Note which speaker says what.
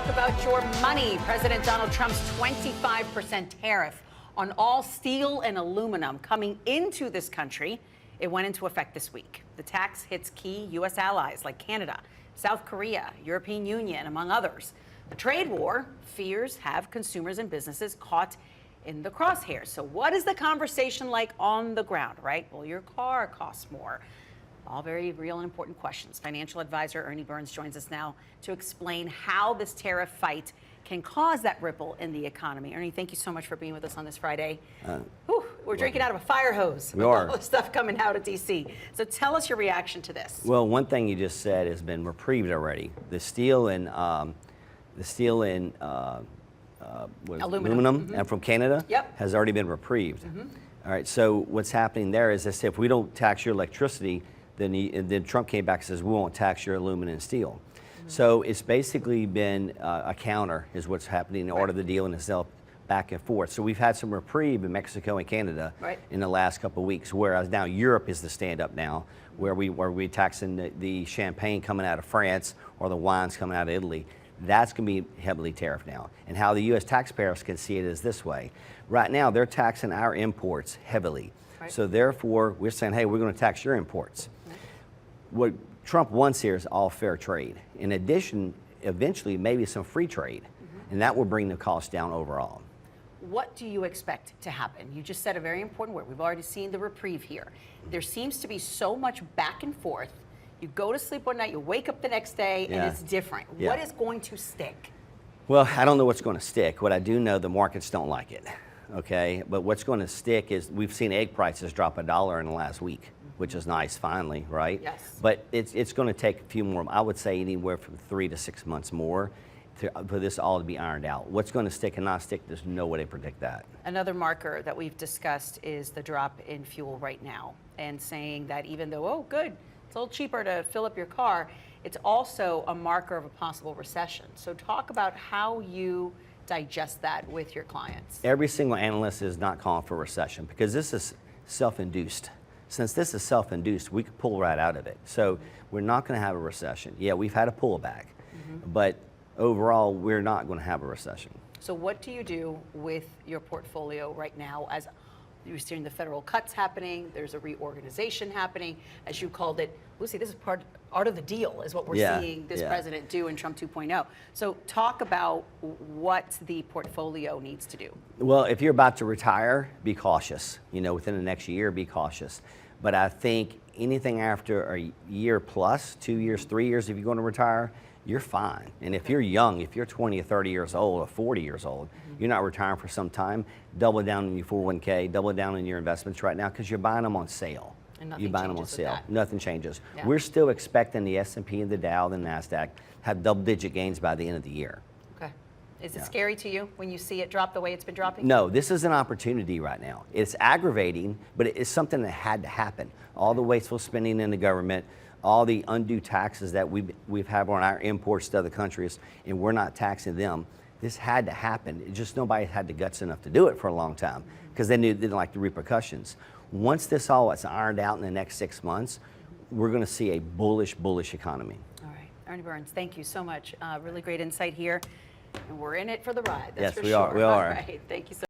Speaker 1: talk about your money. President Donald Trump's 25% tariff on all steel and aluminum coming into this country. It went into effect this week. The tax hits key U.S. allies like Canada, South Korea, European Union, among others. The trade war fears have consumers and businesses caught in the crosshairs. So what is the conversation like on the ground, right? Well, your car costs more. All very real and important questions. Financial advisor Ernie Burns joins us now to explain how this tariff fight can cause that ripple in the economy. Ernie, thank you so much for being with us on this Friday. We're drinking out of a fire hose.
Speaker 2: We are.
Speaker 1: All the stuff coming out of D.C. So tell us your reaction to this.
Speaker 2: Well, one thing you just said has been reprieved already. The steel and aluminum and from Canada has already been reprieved. All right. So what's happening there is this: if we don't tax your electricity, then Trump came back and says we won't tax your aluminum and steel. So it's basically been a counter is what's happening in order the deal in itself back and forth. So we've had some reprieve in Mexico and Canada in the last couple of weeks, whereas now Europe is the stand-up now, where we taxing the champagne coming out of France or the wines coming out of Italy. That's going to be heavily tariffed now. And how the U.S. taxpayers can see it is this way. Right now, they're taxing our imports heavily. So therefore, we're saying, hey, we're going to tax your imports. What Trump wants here is all fair trade. In addition, eventually, maybe some free trade. And that will bring the cost down overall.
Speaker 1: What do you expect to happen? You just said a very important word. We've already seen the reprieve here. There seems to be so much back and forth. You go to sleep one night, you wake up the next day, and it's different. What is going to stick?
Speaker 2: Well, I don't know what's going to stick. What I do know, the markets don't like it. Okay, but what's going to stick is we've seen egg prices drop $1 in the last week, which is nice, finally, right?
Speaker 1: Yes.
Speaker 2: But it's going to take a few more, I would say anywhere from 3 to 6 months more for this all to be ironed out. What's going to stick and not stick, there's no way to predict that.
Speaker 1: Another marker that we've discussed is the drop in fuel right now, and saying that even though, oh, good, it's a little cheaper to fill up your car, it's also a marker of a possible recession. So talk about how you digest that with your clients.
Speaker 2: Every single analyst is not calling for a recession because this is self-induced. Since this is self-induced, we could pull right out of it. So we're not going to have a recession. Yeah, we've had a pullback, but overall, we're not going to have a recession.
Speaker 1: So what do you do with your portfolio right now as you're seeing the federal cuts happening, there's a reorganization happening, as you called it. Lucy, this is part of the deal is what we're seeing this president do in Trump 2.0. So talk about what the portfolio needs to do.
Speaker 2: Well, if you're about to retire, be cautious. You know, within the next year, be cautious. But I think anything after a year plus, 2 years, 3 years, if you're going to retire, you're fine. And if you're young, if you're 20 or 30 years old or 40 years old, you're not retiring for some time, double down on your 401k, double down on your investments right now because you're buying them on sale.
Speaker 1: And
Speaker 2: you're buying them on sale. Nothing changes.
Speaker 1: Yeah.
Speaker 2: We're still expecting the S&P and the Dow and the NASDAQ have double-digit gains by the end of the year.
Speaker 1: Okay. Is it scary to you when you see it drop the way it's been dropping?
Speaker 2: No, this is an opportunity right now. It's aggravating, but it's something that had to happen. All the wasteful spending in the government, all the undue taxes that we've had on our imports to other countries, and we're not taxing them. This had to happen. It just nobody had the guts enough to do it for a long time because they didn't like the repercussions. Once this all is ironed out in the next 6 months, we're going to see a bullish economy.
Speaker 1: All right, Ernie Burns, thank you so much. Really great insight here, and we're in it for the ride. That's
Speaker 2: yes,
Speaker 1: for
Speaker 2: we
Speaker 1: sure.
Speaker 2: are. We are.
Speaker 1: All right, thank you so much.